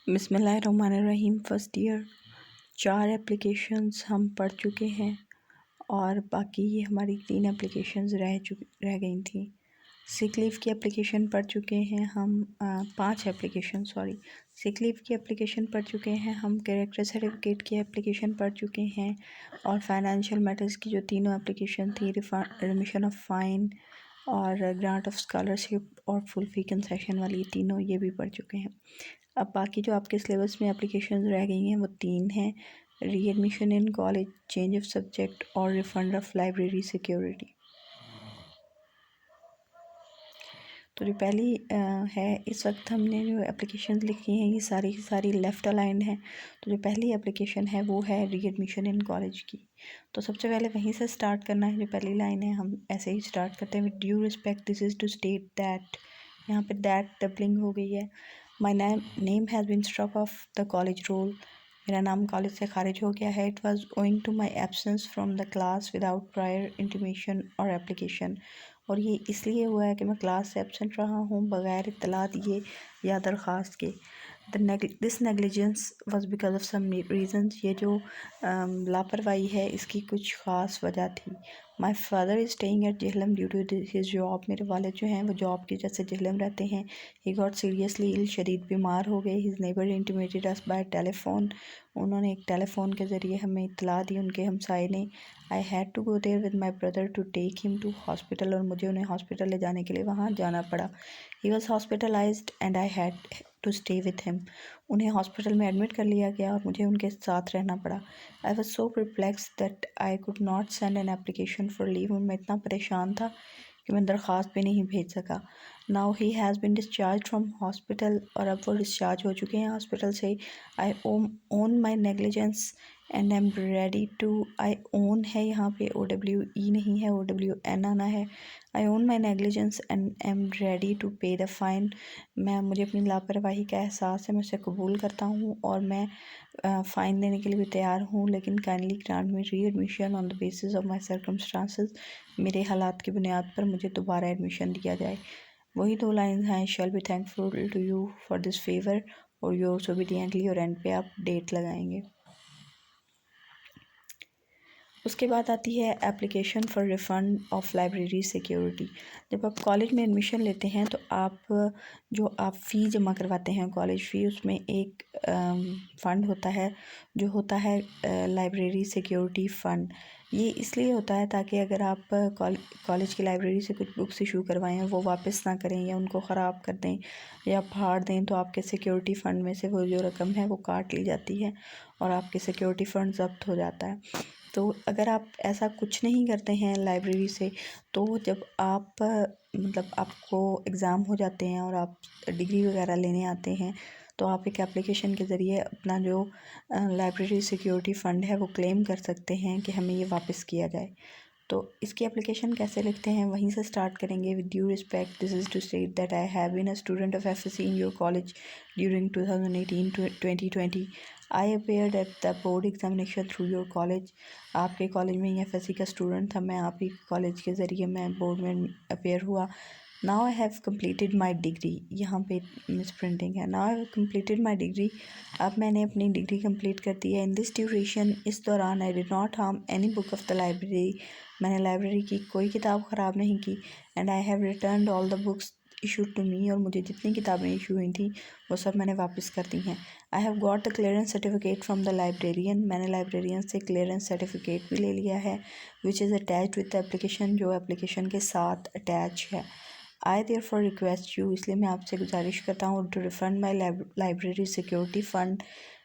बिस्मिल्लाहिर्रहमानिर्रहीम। First year 4 applications हम पढ़ चुके हैं और बाकी हमारी 3 एप्लीकेशंस रह गई थी। सिक लीव की एप्लीकेशन पढ़ चुके हैं हम 5 एप्लीकेशन सिक लीव की एप्लीकेशन पढ़ चुके हैं हम। कैरेक्टर सर्टिफिकेट की एप्लीकेशन पढ़ चुके हैं और फाइनेंशियल मैटर्स की जो तीनों एप्लीकेशन थी, रिमिशन ऑफ फ़ाइन और ग्रांट ऑफ स्कॉलरशिप और फुल फ़ी कंसेशन वाली, तीनों ये भी पढ़ चुके हैं। अब बाकी जो आपके सिलेबस में एप्लीकेशन रह गई हैं वो 3 हैं: readmission in college, change of subject और रिफंड ऑफ लाइब्रेरी सिक्योरिटी। तो जो पहली है, इस वक्त हमने जो एप्लीकेशन लिखी हैं ये सारी की सारी लेफ़्ट अलाइंड हैं। तो जो पहली एप्लीकेशन है वो है रीएडमिशन इन कॉलेज की। तो सबसे पहले वहीं से स्टार्ट करना है। जो पहली लाइन है हम ऐसे ही स्टार्ट करते हैं: with due respect this is to state that. यहाँ पे दैट डबलिंग हो गई है। My name has been struck off the college roll. मेरा नाम कॉलेज से खारिज हो गया है। It was owing to my absence from the class without prior intimation और एप्लीकेशन। और ये इसलिए हुआ है कि मैं क्लास से एब्सेंट रहा हूँ बग़ैर इत्तला दिए या दरख्वास्त के। This negligence was because of some reasons. ये जो लापरवाही है इसकी कुछ ख़ास वजह थी। My father is staying at Jhelum due to his job. मेरे वालिद जो हैं वो जॉब की वजह से जेहलम रहते हैं। ही गॉट सीरियसली इल, शदीद बीमार हो गए। हिज नेबर इंटीमेटेड अस बाय टेलीफोन। उन्होंने एक टेलीफोन के ज़रिए हमें इत्तला दी, उनके हमसाए ने। I had to go there with my brother to take him to hospital. और मुझे उन्हें हॉस्पिटल ले जाने के लिए वहाँ जाना पड़ा। He was hospitalised and I had to stay with him. उन्हें हॉस्पिटल में एडमिट कर लिया गया और मुझे उनके साथ रहना पड़ा। I was so perplex that I could not send an application for leave. मैं इतना परेशान था कि मैं दरख्वास्त भी नहीं भेज सका। Now he has been discharge from hospital. और अब वो डिस्चार्ज हो चुके हैं हॉस्पिटल से। I own my negligence and am ready to. I own है यहाँ पे, OWE नहीं है, OWN आना है। I own my negligence and am ready to pay the fine. मुझे अपनी लापरवाही का एहसास है, मैं उसे कबूल करता हूँ और मैं फ़ाइन देने के लिए भी तैयार हूँ। लेकिन काइंडली ग्रांट मी री admission on the basis of my circumstances. मेरे हालात की बुनियाद पर मुझे दोबारा एडमिशन दिया जाए। वही 2 लाइन हैं: shall be thankful to you for this favour और योर्स ओबीडियंटली। और एंड पे आप डेट लगाएंगे। उसके बाद आती है application for refund of library security. जब आप कॉलेज में एडमिशन लेते हैं तो आप फ़ी जमा करवाते हैं, कॉलेज फ़ी, उसमें एक फ़ंड होता है जो होता है लाइब्रेरी सिक्योरिटी फ़ंड। ये इसलिए होता है ताकि अगर आप कॉलेज की लाइब्रेरी से कुछ बुक्स इशू करवाएं, वो वापस ना करें या उनको ख़राब कर दें या फाड़ दें, तो आपके सिक्योरिटी फ़ंड में से वो जो रकम है वो काट ली जाती है और आपके सिक्योरिटी फ़ंड ज़ब्त हो जाता है। तो अगर आप ऐसा कुछ नहीं करते हैं लाइब्रेरी से, तो जब आप आपको एग्ज़ाम हो जाते हैं और आप डिग्री वगैरह लेने आते हैं तो आप एक एप्लीकेशन के ज़रिए अपना जो लाइब्रेरी सिक्योरिटी फ़ंड है वो क्लेम कर सकते हैं कि हमें ये वापस किया जाए। तो इसकी एप्लीकेशन कैसे लिखते हैं वहीं से स्टार्ट करेंगे। With due respect this is to state that I have been a student of FSC in your college during 2018-2020। I appeared at the board examination through your college. आपके कॉलेज में ही FSC का student था मैं, आप ही college के ज़रिए मैं बोर्ड में अपेयर हुआ। Now I have completed my degree. यहाँ पे मिस प्रिंटिंग है। Now I have completed my degree. अब मैंने अपनी डिग्री कंप्लीट कर दी है। इन दिस ड्यूरेशन, इस दौरान, I did not harm any book of the library. मैंने लाइब्रेरी की कोई किताब ख़राब नहीं की। And I have return all the books issued to me. और मुझे जितनी किताबें इशू हुई थी वो सब मैंने वापस कर दी हैं। I have got the clearance certificate from the librarian. मैंने लाइब्रेरियन से क्लियरेंस सर्टिफिकेट भी ले लिया है, which is attached with the application, जो एप्लीकेशन के साथ अटैच है। I therefore request you, इसलिए मैं आपसे गुजारिश करता हूँ, to refund my library security fund.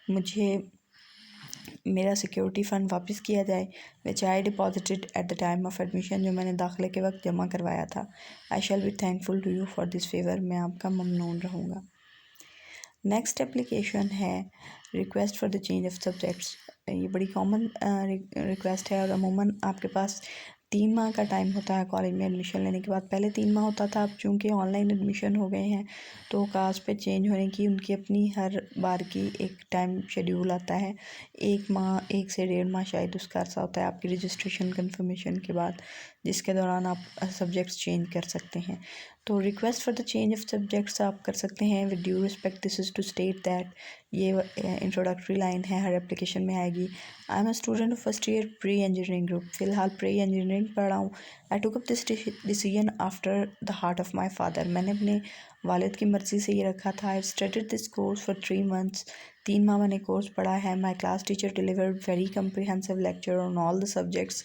मुझे मेरा सिक्योरिटी फ़ंड वापस किया जाए, which I deposited at the time of admission, जो मैंने दाखिले के वक्त जमा करवाया था। I shall be thankful to you for this favour. मैं आपका ममनून रहूँगा। नेक्स्ट एप्लीकेशन है request for the change of subjects. ये बड़ी कॉमन रिक्वेस्ट है और अमूमन आपके पास 3 माह का टाइम होता है कॉलेज में एडमिशन लेने के बाद। पहले 3 माह होता था, अब चूँकि ऑनलाइन एडमिशन हो गए हैं तो कास्ट पे चेंज होने की उनकी अपनी हर बार की एक टाइम शेड्यूल आता है। 1 माह, 1 से 1.5 माह शायद उसका अर्सा होता है आपकी रजिस्ट्रेशन कन्फर्मेशन के बाद, जिसके दौरान आप सब्जेक्ट्स चेंज कर सकते हैं। तो request for the change of subjects आप कर सकते हैं with due respect this is to state that, ये इंट्रोडक्टरी लाइन है, हर एप्लीकेशन में आएगी। I am a student of first year pre engineering group, फ़िलहाल प्री इंजीनियरिंग पढ़ रहा हूँ। I took up this decision after the heart of my father, मैंने अपने वालिद की मर्ज़ी से ये रखा था। I studied this course for 3 months, 3 माह मैंने कोर्स पढ़ा है। माई class teacher delivered very comprehensive lecture on all the subjects,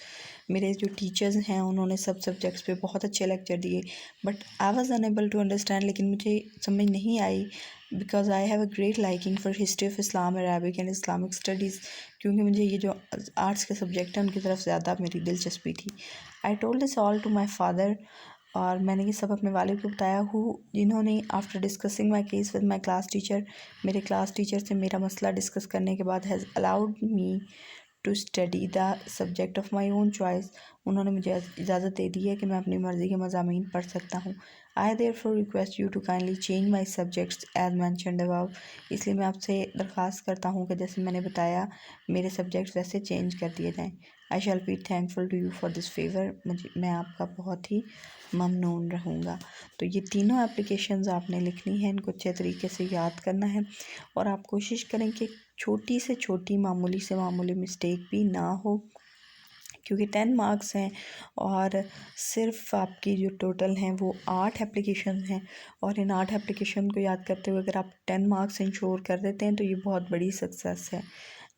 मेरे जो टीचर्स हैं उन्होंने सब सब्जेक्ट्स पे बहुत अच्छे लेक्चर दिए। But I was unable to understand, लेकिन मुझे समझ नहीं आई because I have a great liking for history of Islam, Arabic and Islamic studies, क्योंकि मुझे ये जो आर्ट्स के सब्जेक्ट हैं उनकी तरफ ज़्यादा मेरी दिलचस्पी थी। I told this all to my father, और मैंने ये सब अपने वालिद को बताया, जिन्होंने after discussing my case with my class teacher, मेरे क्लास टीचर से मेरा मसला डिस्कस करने के बाद has allowed me to study the subject of my own choice, उन्होंने मुझे इजाज़त दे दी है कि मैं अपनी मर्ज़ी के मज़ामीन पढ़ सकता हूँ। I therefore request you to kindly change my subjects as mentioned above, इसलिए मैं आपसे दरख्वास्त करता हूँ कि जैसे मैंने बताया मेरे सब्जेक्ट्स वैसे चेंज कर दिए जाएँ। I shall be thankful to you for this favour, मैं आपका बहुत ही ममनून रहूँगा। तो ये तीनों एप्लीकेशंस आपने लिखनी है, इनको अच्छे तरीके से याद करना है, और आप कोशिश करें कि छोटी से छोटी मामूली से मामूली मिस्टेक भी ना हो, क्योंकि 10 मार्क्स हैं और सिर्फ आपकी जो टोटल हैं वो 8 एप्लीकेशन हैं, और इन 8 एप्लीकेशन को याद करते हुए अगर आप 10 मार्क्स इंश्योर कर देते हैं तो ये बहुत बड़ी सक्सेस है।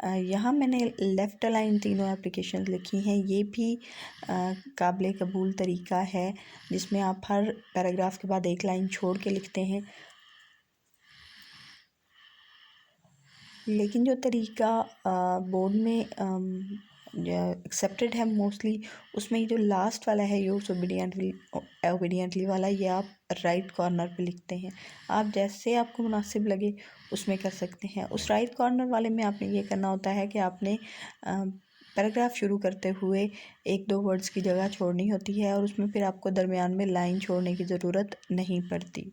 यहाँ मैंने लेफ़्ट अलाइन तीनों एप्लीकेशन लिखी हैं, ये भी काबिल कबूल तरीका है जिसमें आप हर पैराग्राफ के बाद एक लाइन छोड़ के लिखते हैं, लेकिन जो तरीका बोर्ड में एक्सेप्टेड है मोस्टली, उसमें ये जो लास्ट वाला है योर्स ओबीडियंटली वाला, ये आप राइट कॉर्नर पे लिखते हैं। आप जैसे आपको मुनासिब लगे उसमें कर सकते हैं। उस राइट कॉर्नर वाले में आपने ये करना होता है कि आपने पैराग्राफ शुरू करते हुए 1-2 वर्ड्स की जगह छोड़नी होती है, और उसमें फिर आपको दरमियान में लाइन छोड़ने की ज़रूरत नहीं पड़ती।